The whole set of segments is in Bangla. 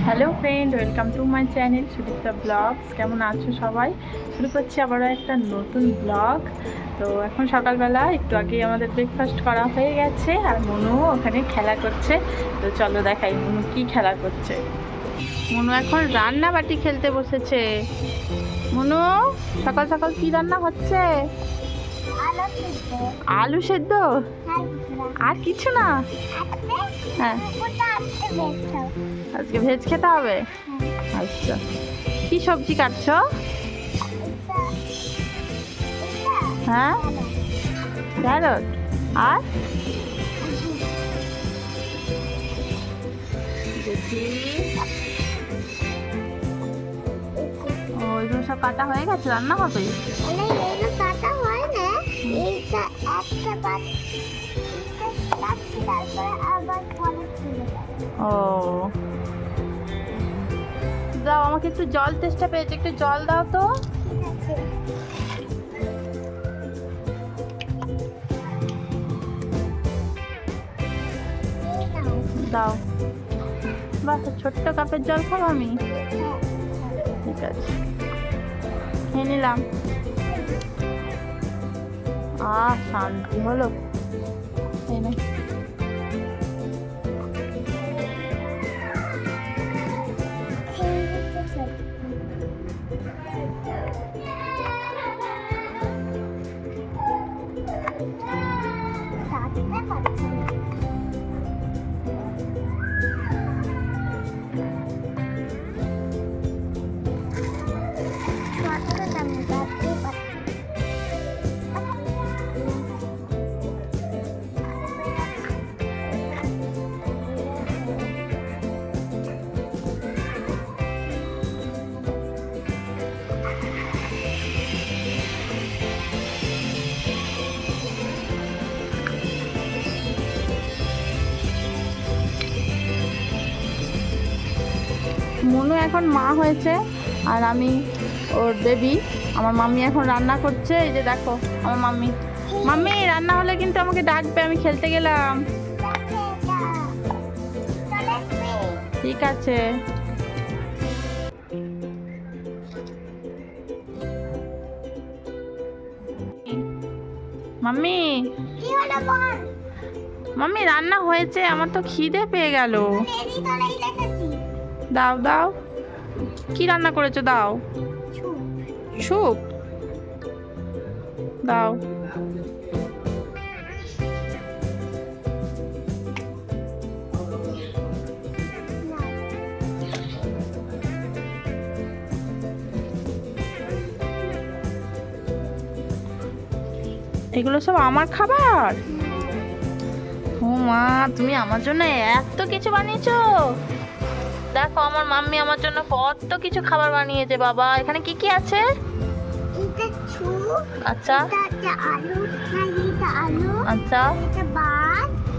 Hello friend, welcome to my channel Sudipta blogs. কেমন আছো সবাই? শুরু করছি আবারও একটা নতুন ব্লগ। তো এখন সকালবেলা একটু আগেই আমাদের ব্রেকফাস্ট করা হয়ে গেছে, আর মনু ওখানে খেলা করছে। তো চলো দেখাই মনু কি খেলা করছে। মনু এখন রান্না বাটি খেলতে বসেছে। মনু, সকাল সকাল কি রান্না হচ্ছে? আলু সেদ্ধ, আর কিছু না? হ্যাঁ, আজকে ভেজ খেতে হবে। আচ্ছা, কি সবজি কাটছো? হ্যাঁ, ক্যারট। আর দেখি, ওইগুলো সব কাটা হয়ে গেছে, রান্না হবে। ও, দাও আমাকে একটু জল, তেষ্টা পেয়েছে, একটু জল দাও তো। দাও। বাহ, ছোট্ট কাপের জল খাবো আমি? ঠিক আছে, খেয়ে নিলাম। শান্তি হলো। মনু এখন মা হয়েছে, আর আমি ওর বেবি। আমার মাম্মি এখন রান্না করছে। এই যে দেখো আমার মাম্মি। মাম্মি, রান্না হলে কিন্তু আমাকে ডাকবে, আমি খেলতে গেলাম। ঠিক আছে। মাম্মি, মাম্মি রান্না হয়েছে, আমার তো খিদে পেয়ে গেল। দাও দাও, কি রান্না করেছো? দাও। স্যুপ দাও। এগুলো সব আমার খাবার? ও মা, তুমি আমার জন্য এত কিছু বানিয়েছো? দেখো আমার মাম্মি আমার জন্য কত কিছু খাবার বানিয়েছে। বাবা, এখানে কি কি আছে? আচ্ছা আচ্ছা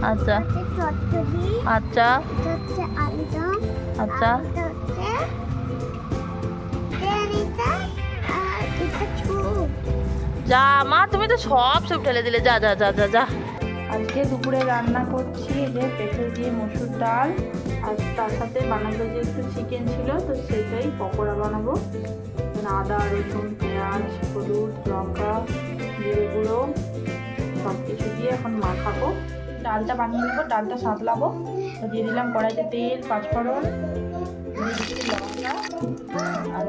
আচ্ছা আচ্ছা আচ্ছা। যা মা, তুমি তো সব সব ঢেলে দিলে। যা যা যা যা যা। আজকে দুপুরে রান্না করছি যে পেঁপে দিয়ে মসুর ডাল, আর তার সাথে বানাবো যে একটু চিকেন ছিল, তো সেটাই পকোড়া বানাবো। আদা, রসুন, পেঁয়াজ, হলুদ, লঙ্কা, জিরে গুঁড়ো সব কিছু দিয়ে এখন মাখাবো। ডালটা বানিয়ে নেবো, ডালটা সাঁতলাবো। তো দিয়ে দিলাম কড়াইতে তেল, পাঁচফোড়ন, লঙ্কা আর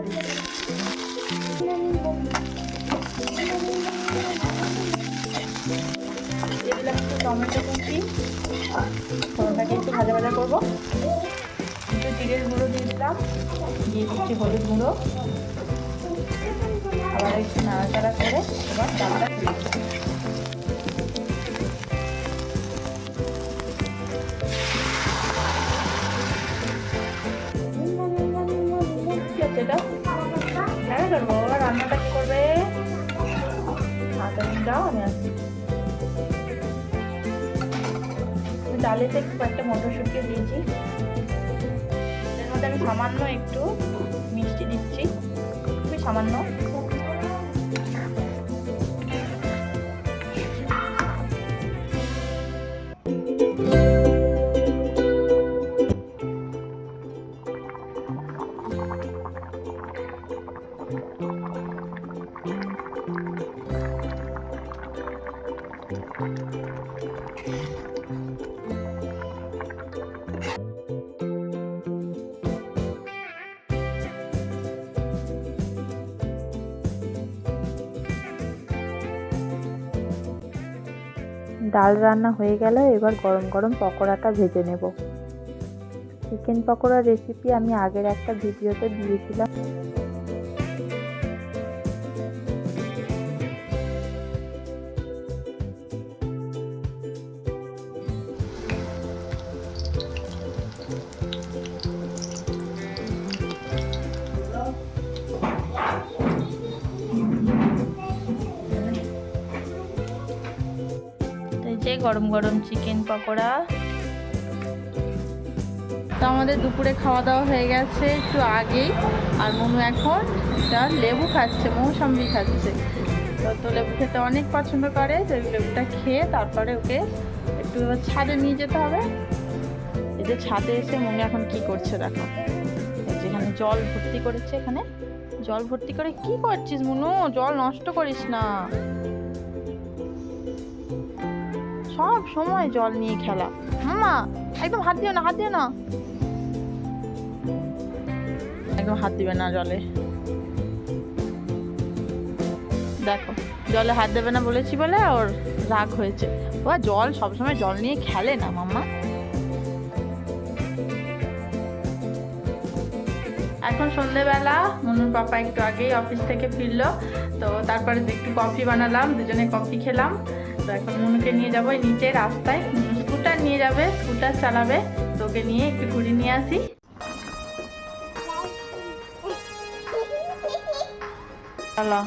দিয়ে দিলাম একটু টমেটো কুচি। ফোড়নটাকে একটু ভাজা ভাজা করবো। একটু জিরের গুঁড়ো দিয়ে দিলাম, দিয়ে দিচ্ছি হলুদ গুঁড়ো। আবার একটু নাড়াচাড়া করে এবার ডালটা দিয়ে দিচ্ছি। কি আছে এটা? হ্যাঁ করবো। এবার রান্নাটা কি করবে? দাও, আমি আসছি। ডালেতে একটু একটা মটরশুঁটি দিয়েছি, এর মধ্যে আমি সামান্য একটু মিষ্টি দিচ্ছি, খুবই সামান্য। ডাল রান্না হয়ে গেল, এবার গরম গরম পকোড়াটা ভেজে নেব। চিকেন পকোড়ার রেসিপি আমি আগের একটা ভিডিওতে দিয়েছিলাম। গরম গরম চিকেন পকোড়া। তো আমাদের দুপুরে খাওয়া দাওয়া হয়ে গেছে একটু আগেই, আর মনু এখন একটা লেবু খাচ্ছে, মৌসম্বি খাচ্ছে। তো লেবু খেতে অনেক পছন্দ করে, তো লেবুটা খেয়ে তারপরে ওকে একটু এবার ছাদে নিয়ে যেতে হবে। এই যে ছাদে এসে মনু এখন কি করছে দেখো, যেখানে জল ভর্তি করেছে, এখানে জল ভর্তি করে কি করছিস মনু? জল নষ্ট করিস না, সব সময় জল নিয়ে খেলা। মামা একদম হাত দিও না, হাত দিও না, একদম হাত দিবে না জলে। দেখো জলে হাত দেবে না বলেছি বলে ওর রাগ হয়েছে। ও জল সবসময় জল নিয়ে খেলে না মাম্মা। এখন সন্ধ্যেবেলা, মনুর পাপা একটু আগেই অফিস থেকে ফিরলো, তো তারপরে একটু কফি বানালাম, দুজনে কফি খেলাম। তো এখন মনুকে নিয়ে যাবো নিচে রাস্তায়, স্কুটার নিয়ে যাবে, স্কুটার চালাবে, তো ওকে নিয়ে একটু ঘুরে নিয়ে আসি। চলো।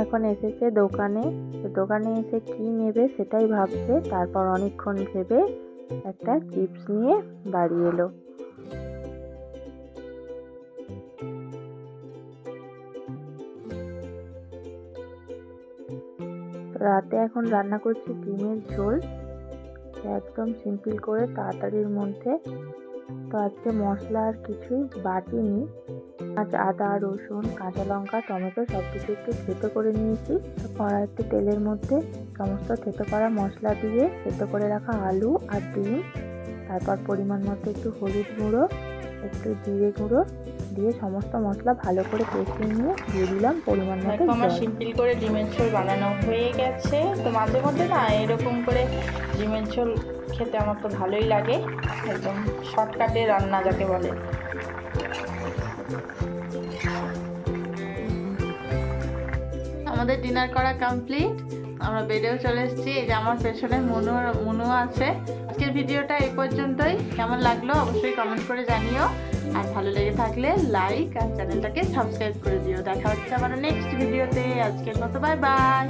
এখন এসেছে দোকানে, তো দোকানে এসে কি নেবে সেটাই ভাবছে। তারপর অনেকক্ষণ ভেবে একটা চিপস নিয়ে বাড়ি এলো। রাতে এখন রান্না করছি ডিমের ঝোল, একদম সিম্পল করে তাড়াতাড়ির মধ্যে। তো আজকে মশলা আর কিছুই বাটিনি, আদা রসুন কাঁচা লঙ্কা টমেটো সব কিছু একটু থেতো করে নিয়েছি। কড়াইতে তেলের মধ্যে সমস্ত থেতো করা মশলা দিয়ে থেতো করে রাখা আলু আর ডিম, তারপর পরিমাণ মতো একটু হলুদ গুঁড়ো, একটু জিরে গুঁড়ো দিয়ে সমস্ত মশলা ভালো করে কষিয়ে নিয়ে দিয়ে দিলাম পরিমাণ মতো। আমার সিম্পল করে ডিমের ঝোল বানানো হয়ে গেছে। তো মাঝে মধ্যে না এরকম করে ডিমের ঝোল খেতে আমার তো ভালোই লাগে, একদম শর্টকাটে রান্না যাকে বলে। আমাদের ডিনার করা কমপ্লিট, আমরা বেডেও চলে এসেছি। এই যে আমার পেছনে মনু আছে। আজকের ভিডিওটা এই পর্যন্তই। কেমন লাগলো অবশ্যই কমেন্ট করে জানিও, আর ভালো লেগে থাকলে লাইক আর চ্যানেলটাকে সাবস্ক্রাইব করে দিও। দেখা হচ্ছে আমার নেক্সট ভিডিওতে। আজকের মতো বাই বাই।